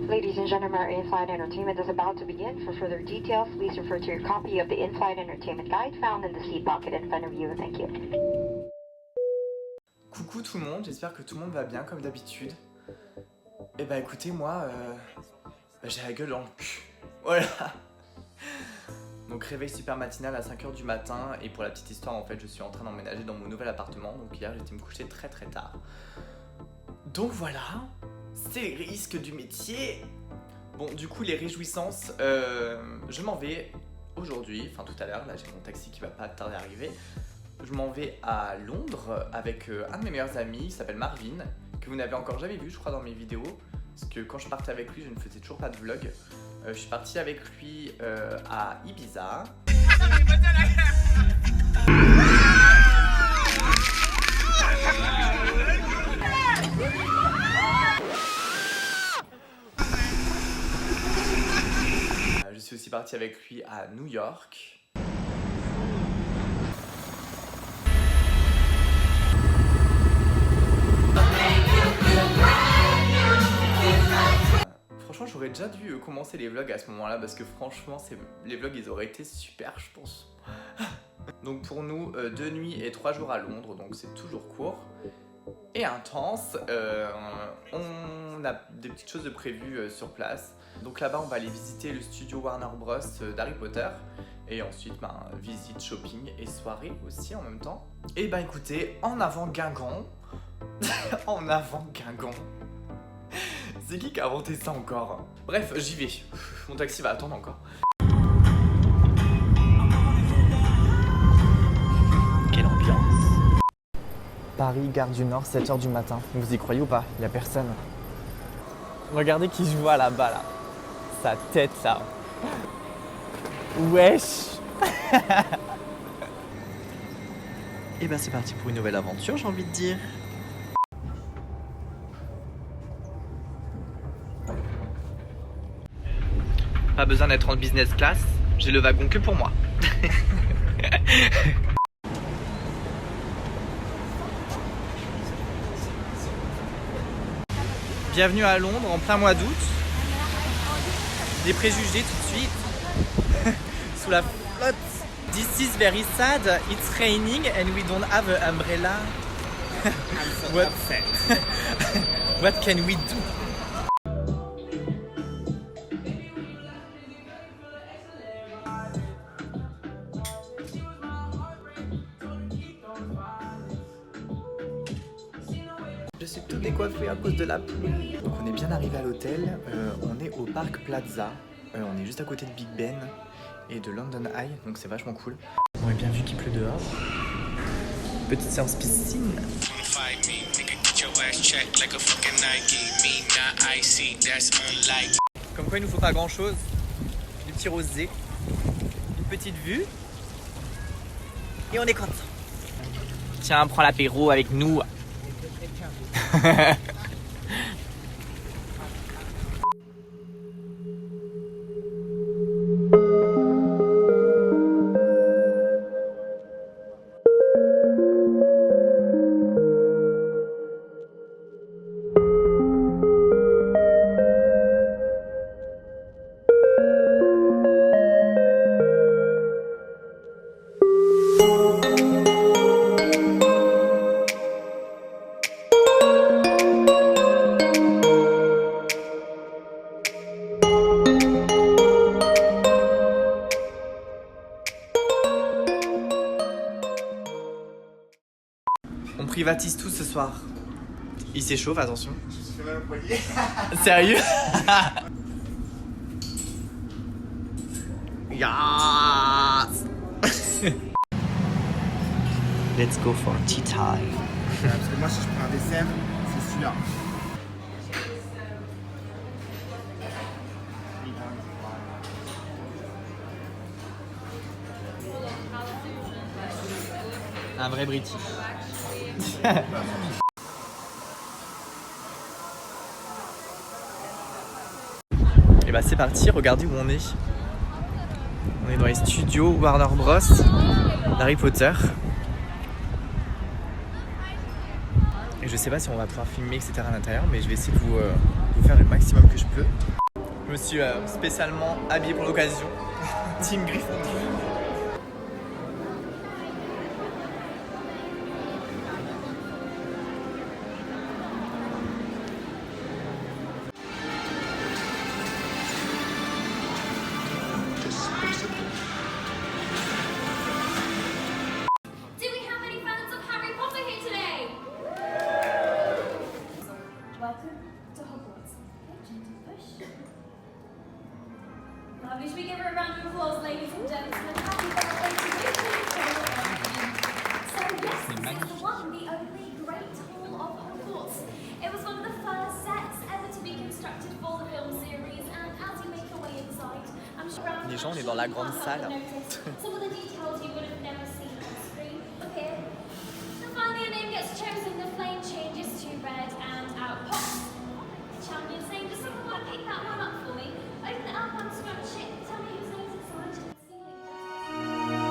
Ladies and gentlemen, our in-flight entertainment is about to begin. For further details, please refer to your copy of the in-flight entertainment guide found in the seat pocket in front of you. Thank you. Coucou tout le monde, j'espère que tout le monde va bien comme d'habitude. Et bah écoutez, moi, j'ai la gueule dans le cul. Voilà. Donc réveil super matinal à 5h du matin. Et pour la petite histoire, en fait, je suis en train d'emménager dans mon nouvel appartement. Donc hier, j'étais me coucher très très tard. Donc voilà, c'est les risques du métier. Bon, du coup, les réjouissances, je m'en vais aujourd'hui, enfin tout à l'heure, là j'ai mon taxi qui va pas tarder à arriver. Je m'en vais à Londres avec un de mes meilleurs amis qui s'appelle Marvin, que vous n'avez encore jamais vu je crois dans mes vidéos, parce que quand je partais avec lui je ne faisais toujours pas de vlog. Je suis parti avec lui à Ibiza. Je suis aussi parti avec lui à New York. Franchement, j'aurais déjà dû commencer les vlogs à ce moment-là parce que franchement, les vlogs ils auraient été super, je pense. Donc pour nous, 2 nuits et 3 jours à Londres, donc c'est toujours court et intense. On a des petites choses de prévues sur place. Donc là-bas, on va aller visiter le studio Warner Bros d'Harry Potter. Et ensuite, visite, shopping et soirée aussi en même temps. Et bah écoutez, en avant Guingamp. En avant Guingamp. C'est qui a inventé ça encore? Bref, j'y vais. Mon taxi va attendre encore. Quelle ambiance. Paris, gare du Nord, 7h du matin. Vous y croyez ou pas? Il n'y a personne. Regardez qui je vois là-bas là. Sa tête là. Wesh. Et ben c'est parti pour une nouvelle aventure, j'ai envie de dire. Pas besoin d'être en business class, j'ai le wagon que pour moi. Bienvenue à Londres en plein mois d'août. Des préjugés tout de suite. Sous la flotte. This is very sad. It's raining and we don't have an umbrella. What can we do? Je suis tout décoiffé à cause de la pluie. Donc on est bien arrivé à l'hôtel. On est au Park Plaza. On est juste à côté de Big Ben et de London Eye, donc c'est vachement cool. On est bien vu qu'il pleut dehors. Petite séance piscine. Comme quoi il nous faut pas grand chose. Du petit rosé, une petite vue et on est content. Tiens, prends l'apéro avec nous. On privatise tout ce soir. Il s'échauffe, attention. Sérieux? Yes. Let's go for tea time. Parce que moi, si je prends un dessert, c'est celui-là. Un vrai British. Et bah c'est parti, regardez où on est. On est dans les studios Warner Bros d'Harry Potter. Et je sais pas si on va pouvoir filmer etc à l'intérieur, mais je vais essayer de vous faire le maximum que je peux. Je me suis spécialement habillé pour l'occasion. Team Gryffondor. Do we have any fans of Harry Potter here today? Welcome to Hogwarts. Okay, gentle push. Lovely. Should we give her a round of applause, ladies and gentlemen? Happy birthday to you. So yes, this is the one, the only Great Hall of Hogwarts. It was one of the first sets ever to be constructed for the film series, and as you make your way inside, I'm sure Les gens, on est dans la grande salle. some of the details you would have never seen on screen. Okay. And finally, a name gets chosen, the flame changes to red, and out pops the champion's name. Does someone want to pick that one up for me? Open it up, unscrunch it, tell me whose name's inside. See you later.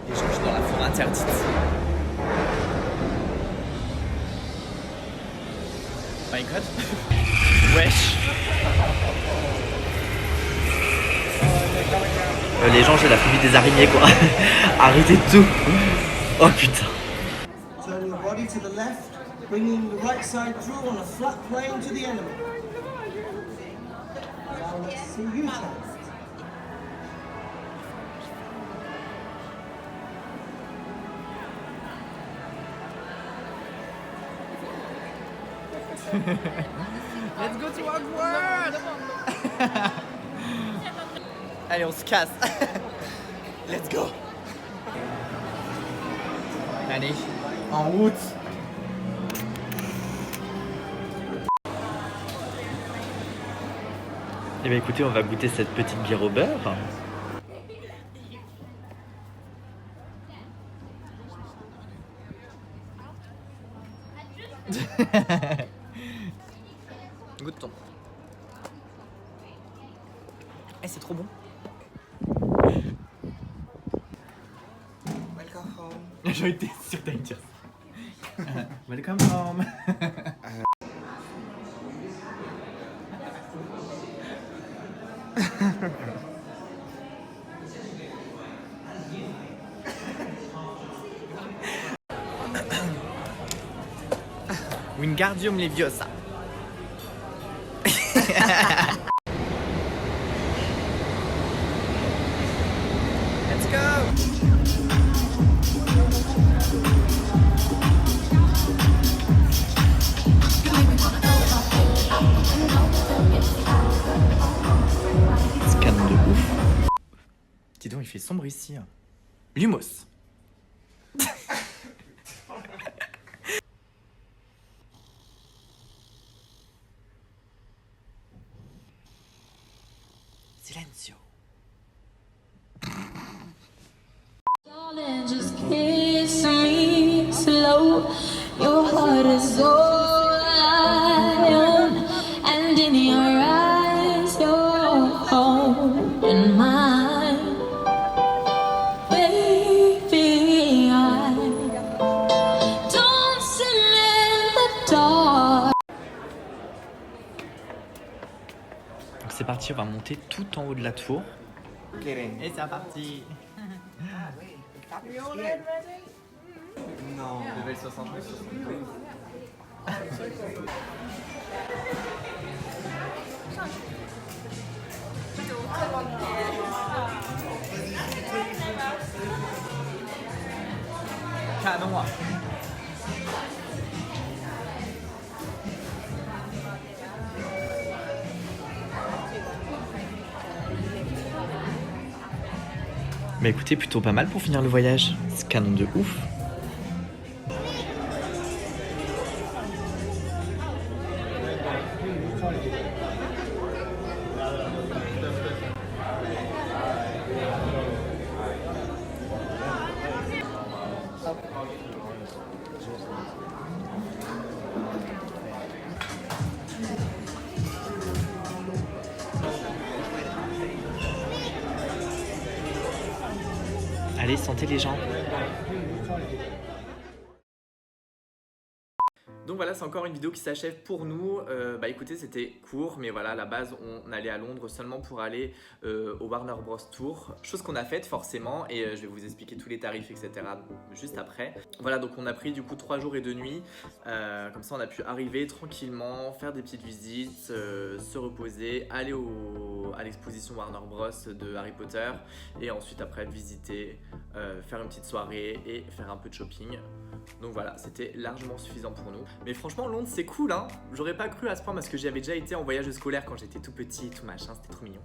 Les gens qui sont dans la forêt interdite. My god. Wesh. Les gens, j'ai la phobie des araignées quoi. Arrêtez tout. Oh putain. Turn your body to the left, bringing the right side through on a flat plane to the enemy. Now let's see you turn. Let's go to Hogwarts. Allez, on se casse. Let's go. Allez, en route. Eh bien écoutez, on va goûter cette petite bière au beurre. Goûte-ton. Eh, c'est trop bon. Welcome home. J'ai été sûr que t'allais dire ça. Welcome home. Wingardium Leviosa. Let's go. Scan de ouf. Dis donc, il fait sombre ici. Lumos. Silencio. Darling, just kiss me slow. Your heart is all I own, and in your eyes, you're holding mine. Baby, I dancing in the dark. Donc c'est parti, on va monter tout en haut de la tour. Et c'est parti. Non. Level 69. Canon. Bah écoutez, plutôt pas mal pour finir le voyage. C'est canon de ouf. Allez, sentez les gens. Donc voilà, c'est encore une vidéo qui s'achève pour nous. Bah écoutez, c'était court, mais voilà, à la base, on allait à Londres seulement pour aller au Warner Bros Tour. Chose qu'on a faite forcément, et je vais vous expliquer tous les tarifs, etc. juste après. Voilà, donc on a pris du coup 3 jours et 2 nuits. Comme ça, on a pu arriver tranquillement, faire des petites visites, se reposer, aller à l'exposition Warner Bros de Harry Potter, et ensuite après visiter, faire une petite soirée et faire un peu de shopping. Donc voilà, c'était largement suffisant pour nous. Mais franchement, Londres, c'est cool, hein. J'aurais pas cru à ce point parce que j'y avais déjà été en voyage scolaire quand j'étais tout petit et tout machin, c'était trop mignon.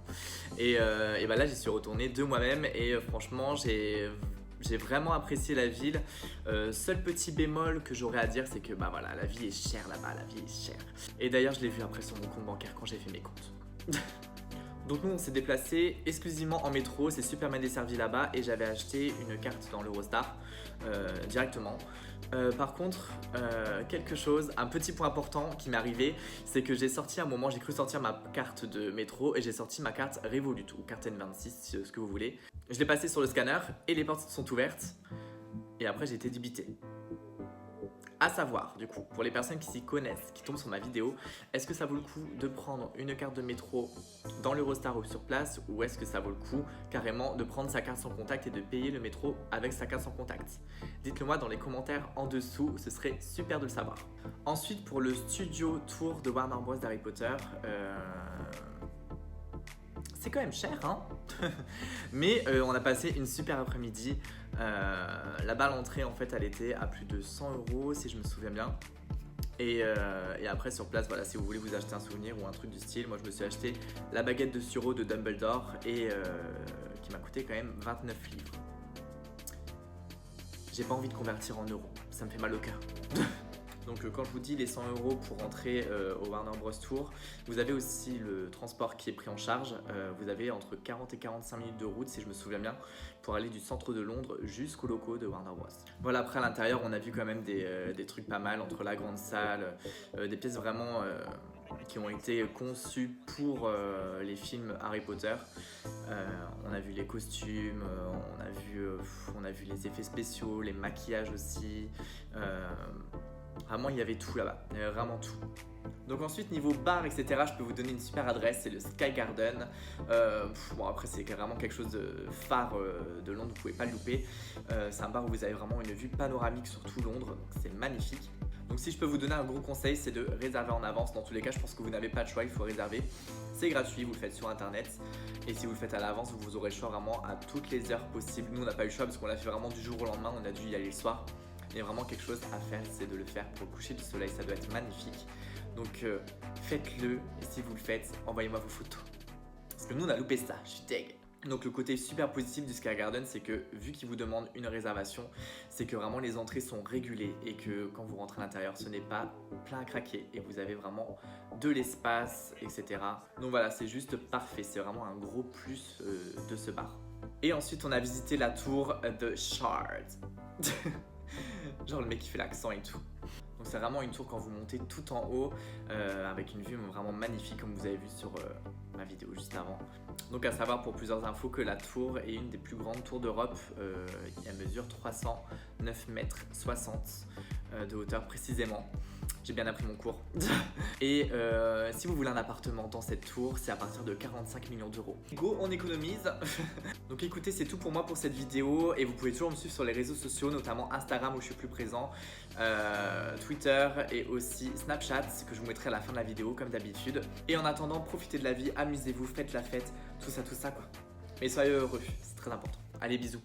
Et bah là, j'y suis retourné de moi-même et franchement, j'ai vraiment apprécié la ville. Seul petit bémol que j'aurais à dire, c'est que bah voilà, la vie est chère là-bas, la vie est chère. Et d'ailleurs, je l'ai vu après sur mon compte bancaire quand j'ai fait mes comptes. Donc nous on s'est déplacé exclusivement en métro, c'est super bien desservi là-bas et j'avais acheté une carte dans l'Eurostar directement. Par contre, quelque chose, un petit point important qui m'est arrivé, c'est que j'ai sorti un moment, j'ai cru sortir ma carte de métro et j'ai sorti ma carte Revolut ou carte N26, ce que vous voulez. Je l'ai passé sur le scanner et les portes sont ouvertes et après j'ai été débité. À savoir, du coup, pour les personnes qui s'y connaissent, qui tombent sur ma vidéo, est-ce que ça vaut le coup de prendre une carte de métro dans l'Eurostar ou sur place, ou est-ce que ça vaut le coup carrément de prendre sa carte sans contact et de payer le métro avec sa carte sans contact? Dites-le moi dans les commentaires en dessous, ce serait super de le savoir. Ensuite, pour le studio tour de Warner Bros d'Harry Potter, c'est quand même cher, hein. Mais on a passé une super après-midi. Là-bas, l'entrée, en fait, elle était à plus de 100 € si je me souviens bien. Et après, sur place, voilà, si vous voulez vous acheter un souvenir ou un truc du style, moi, je me suis acheté la baguette de sureau de Dumbledore et qui m'a coûté quand même 29 livres. J'ai pas envie de convertir en euros, ça me fait mal au cœur. Donc quand je vous dis les 100 € pour rentrer au Warner Bros Tour, vous avez aussi le transport qui est pris en charge. Vous avez entre 40 et 45 minutes de route, si je me souviens bien, pour aller du centre de Londres jusqu'aux locaux de Warner Bros. Voilà, après à l'intérieur, on a vu quand même des trucs pas mal, entre la grande salle, des pièces vraiment qui ont été conçues pour les films Harry Potter. On a vu les costumes, on a vu les effets spéciaux, les maquillages aussi. Vraiment, il y avait tout là-bas, il y avait vraiment tout. Donc ensuite, niveau bar, etc., je peux vous donner une super adresse, c'est le Sky Garden. Bon, après, c'est vraiment quelque chose de phare de Londres, vous pouvez pas le louper. C'est un bar où vous avez vraiment une vue panoramique sur tout Londres, donc c'est magnifique. Donc si je peux vous donner un gros conseil, c'est de réserver en avance. Dans tous les cas, je pense que vous n'avez pas de choix, il faut réserver. C'est gratuit, vous le faites sur internet. Et si vous le faites à l'avance, vous aurez le choix vraiment à toutes les heures possibles. Nous, on n'a pas eu le choix parce qu'on l'a fait vraiment du jour au lendemain, on a dû y aller le soir. Il y a vraiment quelque chose à faire, c'est de le faire pour le coucher du soleil, ça doit être magnifique. Donc faites-le, et si vous le faites, envoyez-moi vos photos. Parce que nous on a loupé ça, je suis deg. Donc le côté super positif du Sky Garden, c'est que vu qu'ils vous demandent une réservation, c'est que vraiment les entrées sont régulées et que quand vous rentrez à l'intérieur, ce n'est pas plein à craquer et vous avez vraiment de l'espace, etc. Donc voilà, c'est juste parfait, c'est vraiment un gros plus de ce bar. Et ensuite on a visité la tour de Shard. Genre le mec qui fait l'accent et tout. Donc c'est vraiment une tour quand vous montez tout en haut avec une vue vraiment magnifique comme vous avez vu sur ma vidéo juste avant. Donc à savoir pour plusieurs infos que la tour est une des plus grandes tours d'Europe. Elle mesure 309 mètres 60 de hauteur précisément. J'ai bien appris mon cours. Et si vous voulez un appartement dans cette tour, c'est à partir de 45 millions d'euros. Go, on économise. Donc écoutez, c'est tout pour moi pour cette vidéo. Et vous pouvez toujours me suivre sur les réseaux sociaux, notamment Instagram où je suis plus présent, Twitter et aussi Snapchat, que je vous mettrai à la fin de la vidéo comme d'habitude. Et en attendant, profitez de la vie, amusez-vous, faites la fête, tout ça quoi. Mais soyez heureux, c'est très important. Allez, bisous.